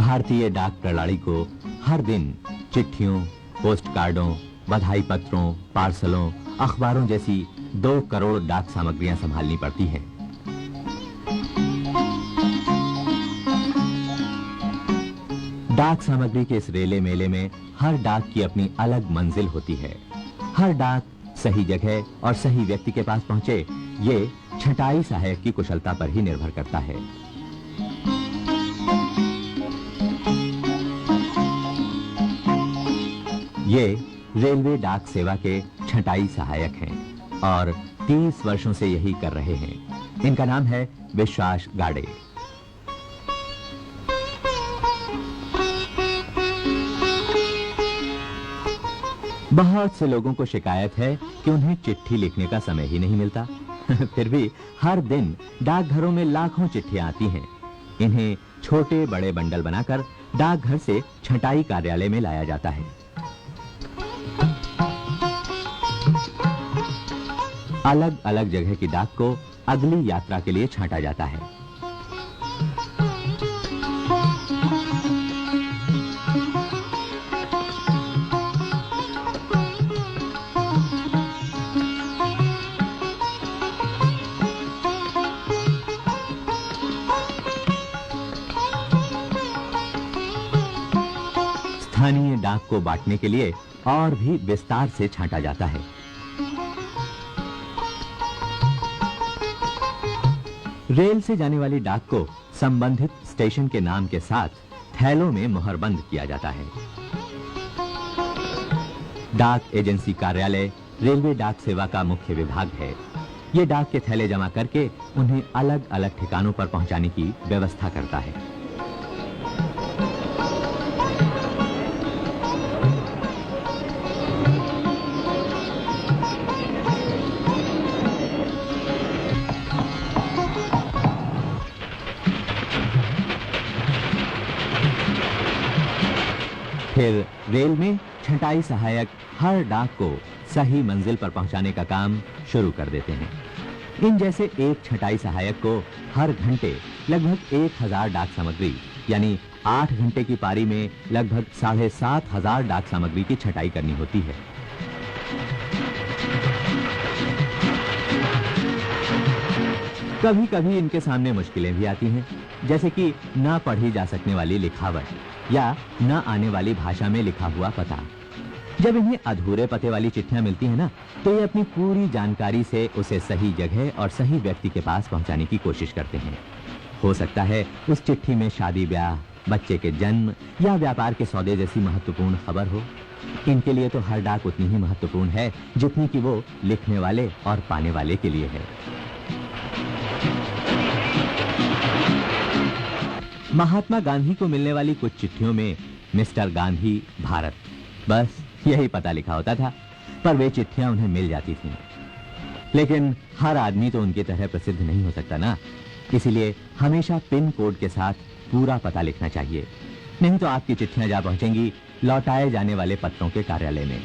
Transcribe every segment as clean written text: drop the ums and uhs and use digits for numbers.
भारतीय डाक प्रणाली को हर दिन चिट्ठियों, पोस्ट कार्डों, बधाई पत्रों, पार्सलों, अखबारों जैसी 2 करोड़ डाक सामग्रियां संभालनी पड़ती हैं। डाक सामग्री के इस रेले मेले में हर डाक की अपनी अलग मंजिल होती है। हर डाक सही जगह और सही व्यक्ति के पास पहुंचे, ये छंटाई सहायक की कुशलता पर ही निर्भर करता है। ये रेलवे डाक सेवा के छंटाई सहायक हैं और 30 वर्षों से यही कर रहे हैं। इनका नाम है विश्वास गाड़े। बहुत से लोगों को शिकायत है कि उन्हें चिट्ठी लिखने का समय ही नहीं मिलता। फिर भी हर दिन डाकघरों में लाखों चिट्ठियां आती हैं। इन्हें छोटे बड़े बंडल बनाकर डाकघर से छंटाई कार्यालय में लाया जाता है। अलग अलग जगह की डाक को अगली यात्रा के लिए छांटा जाता है। स्थानीय डाक को बांटने के लिए और भी विस्तार से छांटा जाता है। रेल से जाने वाली डाक को संबंधित स्टेशन के नाम के साथ थैलों में मुहरबंद किया जाता है। डाक एजेंसी कार्यालय रेलवे डाक सेवा का मुख्य विभाग है। ये डाक के थैले जमा करके उन्हें अलग अलग ठिकानों पर पहुंचाने की व्यवस्था करता है। फिर रेल में छंटाई सहायक हर डाक को सही मंजिल पर पहुंचाने का काम शुरू कर देते हैं। इन जैसे एक छंटाई सहायक को हर घंटे लगभग 1000 डाक सामग्री यानी 8 घंटे की पारी में लगभग 7500 डाक सामग्री की छंटाई करनी होती है। कभी-कभी इनके सामने मुश्किलें भी आती हैं, जैसे कि ना पढ़ी जा सकने वाली लिखावट या न आने वाली भाषा में लिखा हुआ पता। जब इन्हें अधूरे पते वाली चिट्ठियां मिलती हैं ना, तो ये अपनी पूरी जानकारी से उसे सही जगह और सही व्यक्ति के पास पहुंचाने की कोशिश करते हैं। हो सकता है उस चिट्ठी में शादी ब्याह, बच्चे के जन्म या व्यापार के सौदे जैसी महत्वपूर्ण खबर हो। इनके लिए तो हर डाक उतनी ही महत्वपूर्ण है जितनी कि वो लिखने वाले और पाने वाले के लिए है। महात्मा गांधी को मिलने वाली कुछ चिट्ठियों में मिस्टर गांधी भारत, बस यही पता लिखा होता था, पर वे चिट्ठियां उन्हें मिल जाती थीं। लेकिन हर आदमी तो उनकी तरह प्रसिद्ध नहीं हो सकता ना, इसीलिए हमेशा पिन कोड के साथ पूरा पता लिखना चाहिए, नहीं तो आपकी चिट्ठियां जा पहुंचेंगी लौटाए जाने वाले पत्रों के कार्यालय में।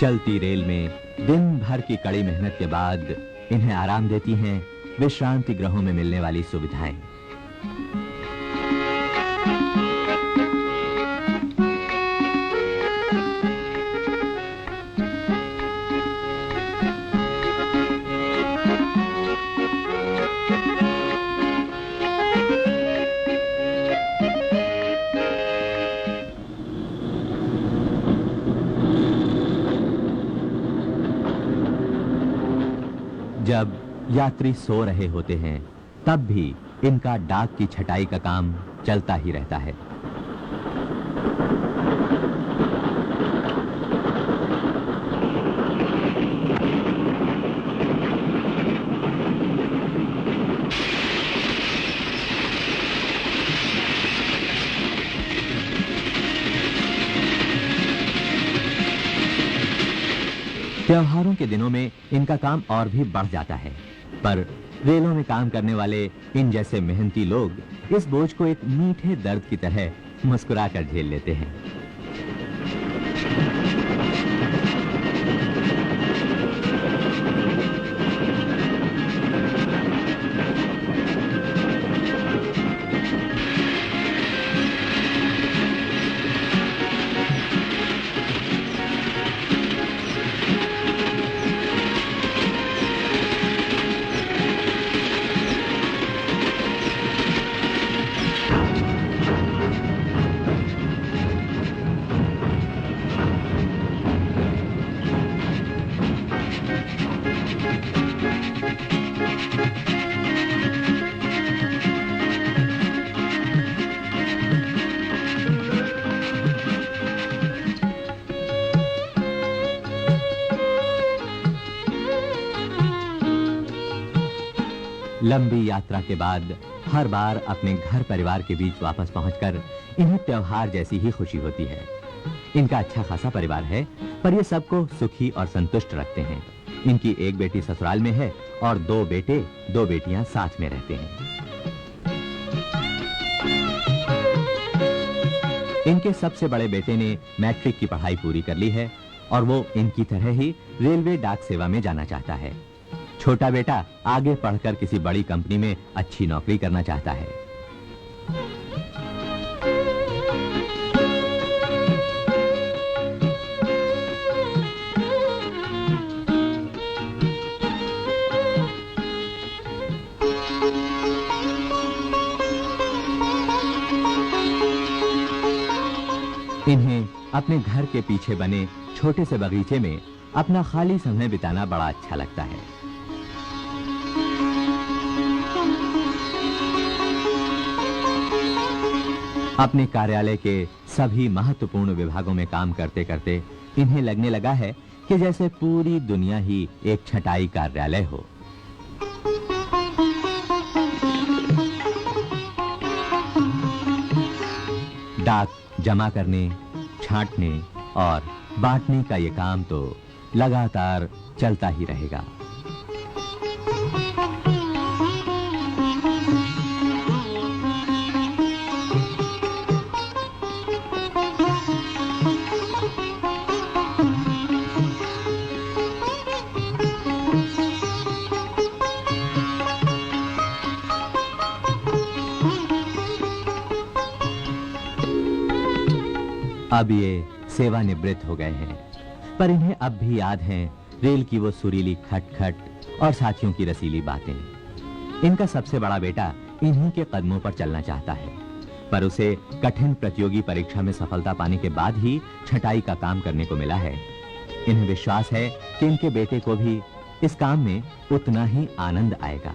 चलती रेल में दिन भर की कड़ी मेहनत के बाद इन्हें आराम देती हैं विश्रांति गृहों में मिलने वाली सुविधाएं। जब यात्री सो रहे होते हैं, तब भी इनका डाक की छटाई का काम चलता ही रहता है। त्योहारों के दिनों में इनका काम और भी बढ़ जाता है, पर रेलों में काम करने वाले इन जैसे मेहनती लोग इस बोझ को एक मीठे दर्द की तरह मुस्कुरा कर झेल लेते हैं। लंबी यात्रा के बाद हर बार अपने घर परिवार के बीच वापस पहुंचकर इन्हें त्योहार जैसी ही खुशी होती है। इनका अच्छा खासा परिवार है, पर ये सबको सुखी और संतुष्ट रखते हैं। इनकी एक बेटी ससुराल में है और 2 बेटे 2 बेटियां साथ में रहते हैं। इनके सबसे बड़े बेटे ने मैट्रिक की पढ़ाई पूरी कर ली है और वो इनकी तरह ही रेलवे डाक सेवा में जाना चाहता है। छोटा बेटा आगे पढ़कर किसी बड़ी कंपनी में अच्छी नौकरी करना चाहता है। इन्हें अपने घर के पीछे बने छोटे से बगीचे में अपना खाली समय बिताना बड़ा अच्छा लगता है। अपने कार्यालय के सभी महत्वपूर्ण विभागों में काम करते करते इन्हें लगने लगा है कि जैसे पूरी दुनिया ही एक छटाई कार्यालय हो। डाक जमा करने, छांटने और बांटने का ये काम तो लगातार चलता ही रहेगा। अब ये सेवानिवृत्त हो गए हैं, पर इन्हें अब भी याद हैं रेल की वो सुरीली खटखट और साथियों की रसीली बातें। इनका सबसे बड़ा बेटा इन्हीं के कदमों पर चलना चाहता है, पर उसे कठिन प्रतियोगी परीक्षा में सफलता पाने के बाद ही छटाई का काम करने को मिला है। इन्हें विश्वास है कि इनके बेटे को भी इस काम में उतना ही आनंद आएगा।